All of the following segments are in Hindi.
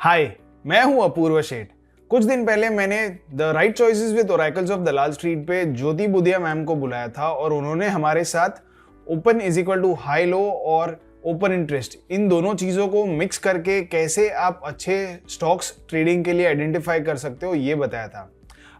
हाय, मैं हूं अपूर्व शेठ। कुछ दिन पहले मैंने the right choices with oracles of Dalal street पे ज्योति बुधिया मैम को बुलाया था और उन्होंने हमारे साथ open is equal to high low और ओपन इंटरेस्ट इन दोनों चीज़ों को मिक्स करके कैसे आप अच्छे स्टॉक्स ट्रेडिंग के लिए आइडेंटिफाई कर सकते हो ये बताया था।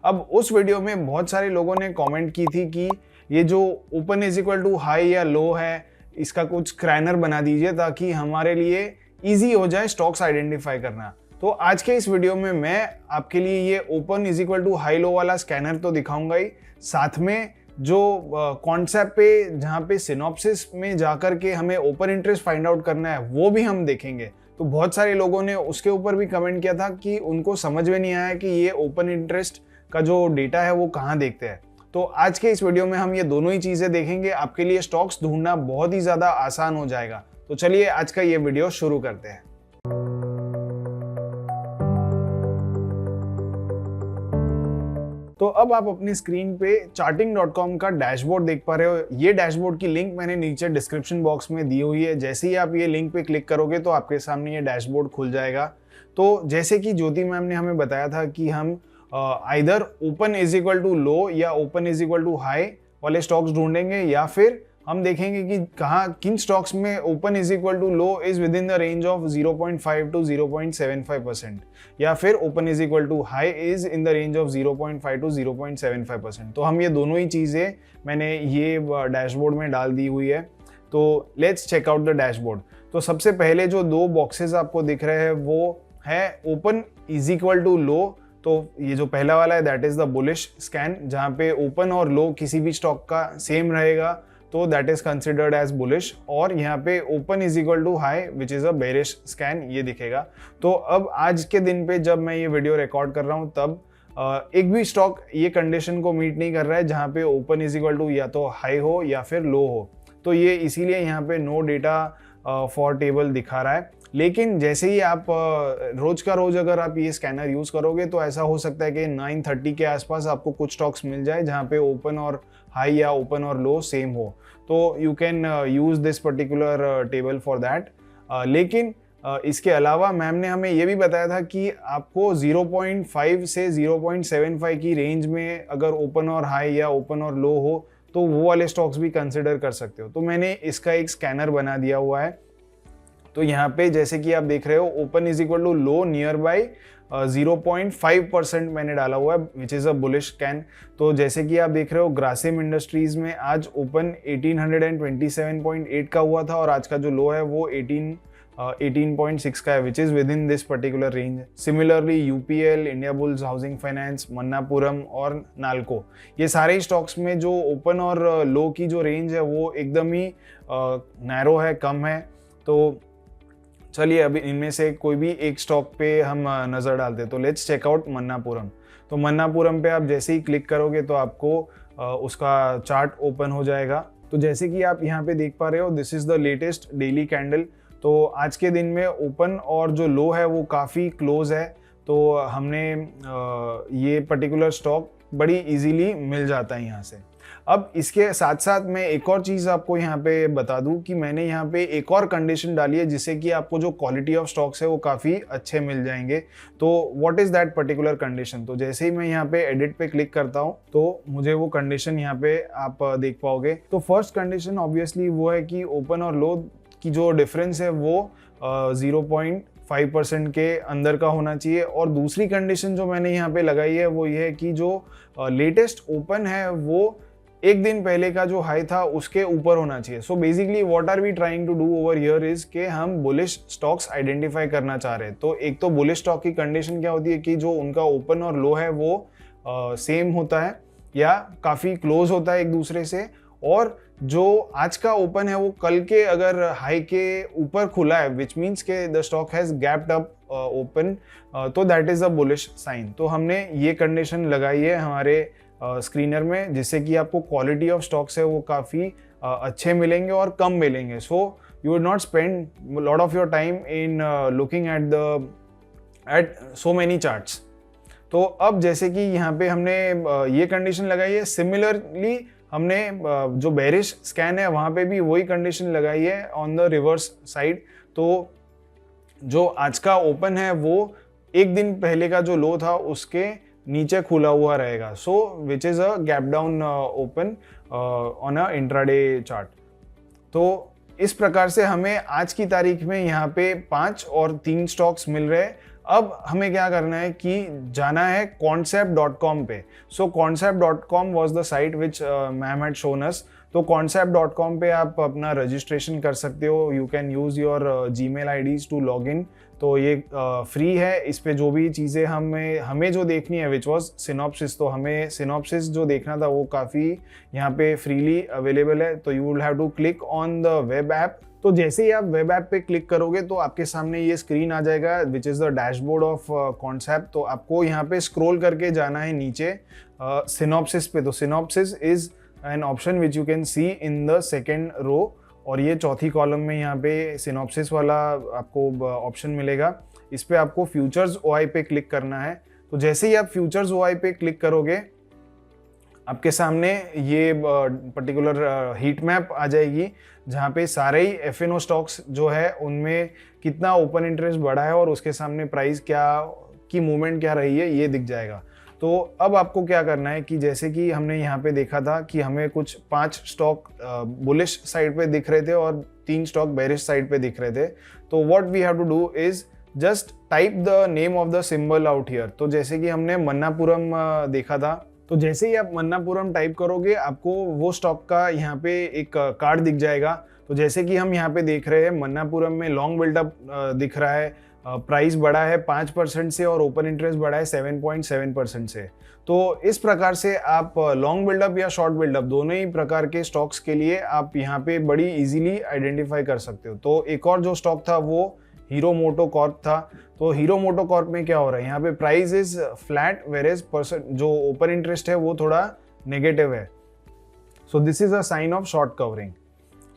अब उस वीडियो में बहुत सारे लोगों ने कमेंट की थी कि ये जो open is equal to high या लो है इसका कुछ स्क्रैनर बना दीजिए ताकि हमारे लिए ईजी हो जाए स्टॉक्स आइडेंटिफाई करना। तो आज के इस वीडियो में मैं आपके लिए ये open is equal to high low वाला स्कैनर तो दिखाऊंगा ही, साथ में जो कॉन्सेप्ट पे जहाँ पे सिनॉप्सिस में जाकर के हमें ओपन इंटरेस्ट फाइंड आउट करना है वो भी हम देखेंगे। तो बहुत सारे लोगों ने उसके ऊपर भी कमेंट किया था कि उनको समझ में नहीं आया कि ये ओपन इंटरेस्ट का जो डेटा है वो कहाँ देखते हैं। तो आज के इस वीडियो में हम ये दोनों ही चीज़ें देखेंगे, आपके लिए स्टॉक्स ढूंढना बहुत ही ज़्यादा आसान हो जाएगा। तो चलिए आज का ये वीडियो शुरू करते हैं। तो अब आप अपनी स्क्रीन पे charting.com का डैशबोर्ड देख पा रहे हो। ये डैशबोर्ड की लिंक मैंने नीचे डिस्क्रिप्शन बॉक्स में दी हुई है। जैसे ही आप ये लिंक पे क्लिक करोगे तो आपके सामने ये डैशबोर्ड खुल जाएगा। तो जैसे कि ज्योति मैम ने हमें बताया था कि हम either open is equal to low या open is equal to high वाले स्टॉक्स ढूंढेंगे, या फिर हम देखेंगे कि कहाँ किन स्टॉक्स में open is equal to low is within the range of 0.5 to 0.75%, या फिर open is equal to high is in the range of 0.5 to 0.75%। तो हम ये दोनों ही चीज़ें मैंने ये डैशबोर्ड में डाल दी हुई है। तो let's check out the dashboard. तो सबसे पहले जो दो बॉक्सेस आपको दिख रहे हैं वो है ओपन इज इक्वल टू लो। तो ये जो पहला वाला है that is the bullish scan, जहाँ पे ओपन और लो किसी भी स्टॉक का सेम रहेगा तो that is considered as bullish. और यहाँ पे open is equal to high which is a bearish scan, ये दिखेगा। तो अब आज के दिन पे जब मैं ये वीडियो रिकॉर्ड कर रहा हूँ तब एक भी स्टॉक ये कंडीशन को मीट नहीं कर रहा है जहाँ पे ओपन इज इक्वल टू या तो हाई हो या फिर लो हो। तो ये इसीलिए यहाँ पे नो डेटा फॉर टेबल दिखा रहा है। लेकिन जैसे ही आप रोज का रोज अगर आप ये स्कैनर यूज करोगे तो ऐसा हो सकता है कि 9:30 के आसपास आपको कुछ स्टॉक्स मिल जाए जहाँ पे ओपन और हाई या ओपन और लो सेम हो। तो you can use this particular table for that. लेकिन इसके अलावा मैम ने हमें ये भी बताया था कि आपको 0.5 से 0.75 की रेंज में अगर ओपन और हाई या ओपन और लो हो तो वो वाले स्टॉक्स भी कंसिडर कर सकते हो। तो मैंने इसका एक स्कैनर बना दिया हुआ है। तो यहाँ पे जैसे कि आप देख रहे हो open is equal to low near by 0.5% मैंने डाला हुआ है which is a bullish scan. तो जैसे कि आप देख रहे हो ग्रासिम इंडस्ट्रीज में आज ओपन 1827.8 का हुआ था और आज का जो लो है वो 18.6 का है which is with in this particular range. Similarly UPL, India bulls housing finance, Manappuram और नाल्को, ये सारे स्टॉक्स में जो ओपन और लो की जो रेंज है वो एकदम ही नैरो है, कम है। तो चलिए अभी इनमें से कोई भी एक स्टॉक पे हम नज़र डालते हैं। तो लेट्स चेक आउट मन्नापुरम। तो मन्नापुरम पे आप जैसे ही क्लिक करोगे तो आपको उसका चार्ट ओपन हो जाएगा। तो जैसे कि आप यहाँ पे देख पा रहे हो this is the latest daily candle. तो आज के दिन में ओपन और जो लो है वो काफ़ी क्लोज है। तो हमने ये पर्टिकुलर स्टॉक बड़ी इजीली मिल जाता है यहाँ से। अब इसके साथ साथ मैं एक और चीज़ आपको यहाँ पे बता दूं कि मैंने यहाँ पे एक और कंडीशन डाली है जिससे कि आपको जो क्वालिटी ऑफ स्टॉक्स है वो काफ़ी अच्छे मिल जाएंगे। तो what is that particular condition? तो जैसे ही मैं यहाँ पे एडिट पे क्लिक करता हूँ तो मुझे वो कंडीशन यहाँ पे आप देख पाओगे। तो फर्स्ट कंडीशन ऑब्वियसली वो है कि ओपन और लो की जो डिफरेंस है वो 0.5% के अंदर का होना चाहिए। और दूसरी कंडीशन जो मैंने यहाँ पे लगाई है वो ये है कि जो लेटेस्ट ओपन है वो एक दिन पहले का जो हाई था उसके ऊपर होना चाहिए। So basically what are we trying to do over here is के हम बुलिश स्टॉक्स आइडेंटिफाई करना चाह रहे हैं। तो एक तो बुलिश स्टॉक की कंडीशन क्या होती है कि जो उनका ओपन और लो है वो सेम होता है या काफ़ी क्लोज होता है एक दूसरे से, और जो आज का ओपन है वो कल के अगर हाई के ऊपर खुला है विच मीन्स के the stock has gapped up open, तो that is a bullish sign. तो हमने ये कंडीशन लगाई है हमारे स्क्रीनर में जिससे कि आपको क्वालिटी ऑफ स्टॉक्स है वो काफ़ी अच्छे मिलेंगे और कम मिलेंगे। So you will not spend lot of your time in looking at so many charts. तो अब जैसे कि यहाँ पे हमने ये कंडीशन लगाई है, सिमिलरली हमने जो बेरिश स्कैन है वहाँ पे भी वही कंडीशन लगाई है ऑन द रिवर्स साइड। तो जो आज का ओपन है वो एक दिन पहले का जो लो था उसके नीचे खुला हुआ रहेगा, so which is a gap down open on a intraday chart. तो इस प्रकार से हमें आज की तारीख में यहाँ पे 5 और 3 स्टॉक्स मिल रहे हैं। अब हमें क्या करना है कि जाना है quantsapp.com पे। So quantsapp.com was the site which ma'am had shown us. तो quantsapp.com पे आप अपना रजिस्ट्रेशन कर सकते हो। You can use your Gmail IDs to log in. तो ये फ्री है। इस पे जो भी चीज़ें हमें जो देखनी है विच वॉज सिनॉप्सिस, तो हमें सिनॉप्सिस जो देखना था वो काफ़ी यहाँ पे फ्रीली अवेलेबल है। तो you will have to click on the web app. तो जैसे ही आप वेब ऐप पे क्लिक करोगे तो आपके सामने ये स्क्रीन आ जाएगा which is the dashboard of Quantsapp. तो आपको यहाँ पे स्क्रॉल करके जाना है नीचे सिनॉप्सिस पे। तो synopsis is an option which you can see in the second row, और ये चौथी कॉलम में यहाँ पे सिनॉप्सिस वाला आपको ऑप्शन मिलेगा। इस पे आपको फ्यूचर्स ओआई पे क्लिक करना है। तो जैसे ही आप फ्यूचर्स ओआई पे क्लिक करोगे आपके सामने ये पर्टिकुलर हीट मैप आ जाएगी, जहाँ पे सारे ही एफएनओ स्टॉक्स जो है उनमें कितना ओपन इंटरेस्ट बढ़ा है और उसके सामने प्राइस क्या की मूवमेंट क्या रही है ये दिख जाएगा। तो अब आपको क्या करना है कि जैसे कि हमने यहाँ पे देखा था कि हमें कुछ 5 स्टॉक बुलिश साइड पे दिख रहे थे और 3 स्टॉक बेरिश साइड पे दिख रहे थे। तो what we have to do is just type the name of the symbol out here. तो जैसे कि हमने मन्नापुरम देखा था, तो जैसे ही आप मन्नापुरम टाइप करोगे आपको वो स्टॉक का यहाँ पे एक कार्ड दिख जाएगा। तो जैसे कि हम यहाँ पे देख रहे हैं मन्नापुरम में लॉन्ग बिल्डअप दिख रहा है, प्राइस बढ़ा है 5% से और ओपन इंटरेस्ट बढ़ा है 7.7% से। तो इस प्रकार से आप लॉन्ग बिल्डअप या शॉर्ट बिल्डअप दोनों ही प्रकार के स्टॉक्स के लिए आप यहाँ पे बड़ी इजीली आइडेंटिफाई कर सकते हो। तो एक और जो स्टॉक था वो हीरो मोटो कॉर्प था। तो हीरो मोटो कॉर्प में क्या हो रहा है, यहाँ पे प्राइस इज फ्लैट वेरेज परसेंट जो ओपन इंटरेस्ट है वो थोड़ा नेगेटिव है। So this is a sign of short covering.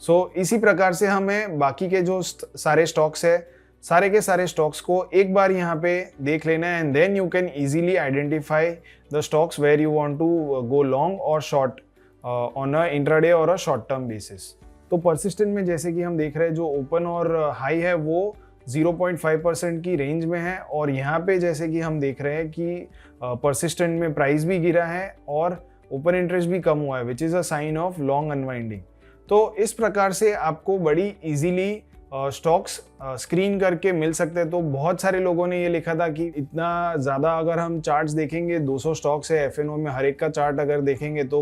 So इसी प्रकार से हमें बाकी के जो सारे स्टॉक्स है सारे के सारे स्टॉक्स को एक बार यहाँ पे देख लेना है, and then you can easily identify the stocks where you want to go long और शॉर्ट ऑन अ इंट्राडे और अ शॉर्ट टर्म बेसिस। तो परसिस्टेंट में जैसे कि हम देख रहे हैं जो ओपन और हाई है वो 0.5% की रेंज में है, और यहाँ पे जैसे कि हम देख रहे हैं कि परसिस्टेंट में प्राइस भी गिरा है और ओपन इंटरेस्ट भी कम हुआ है which is a sign of long unwinding. तो इस प्रकार से आपको बड़ी इजीली स्टॉक्स स्क्रीन करके मिल सकते हैं। तो बहुत सारे लोगों ने ये लिखा था कि इतना ज़्यादा अगर हम चार्ट्स देखेंगे 200 स्टॉक्स है एफएनओ में, हर एक का चार्ट अगर देखेंगे तो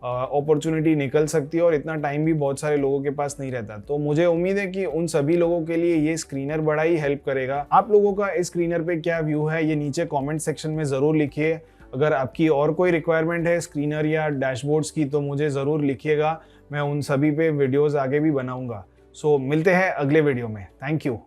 अपॉर्चुनिटी निकल सकती है और इतना टाइम भी बहुत सारे लोगों के पास नहीं रहता। तो मुझे उम्मीद है कि उन सभी लोगों के लिए ये स्क्रीनर बड़ा ही हेल्प करेगा। आप लोगों का इस स्क्रीनर पे क्या व्यू है ये नीचे कॉमेंट सेक्शन में ज़रूर लिखिए। अगर आपकी और कोई रिक्वायरमेंट है स्क्रीनर या डैशबोर्ड्स की तो मुझे ज़रूर लिखिएगा, मैं उन सभी पे वीडियोज़ आगे भी बनाऊँगा। सो मिलते हैं अगले वीडियो में। Thank you.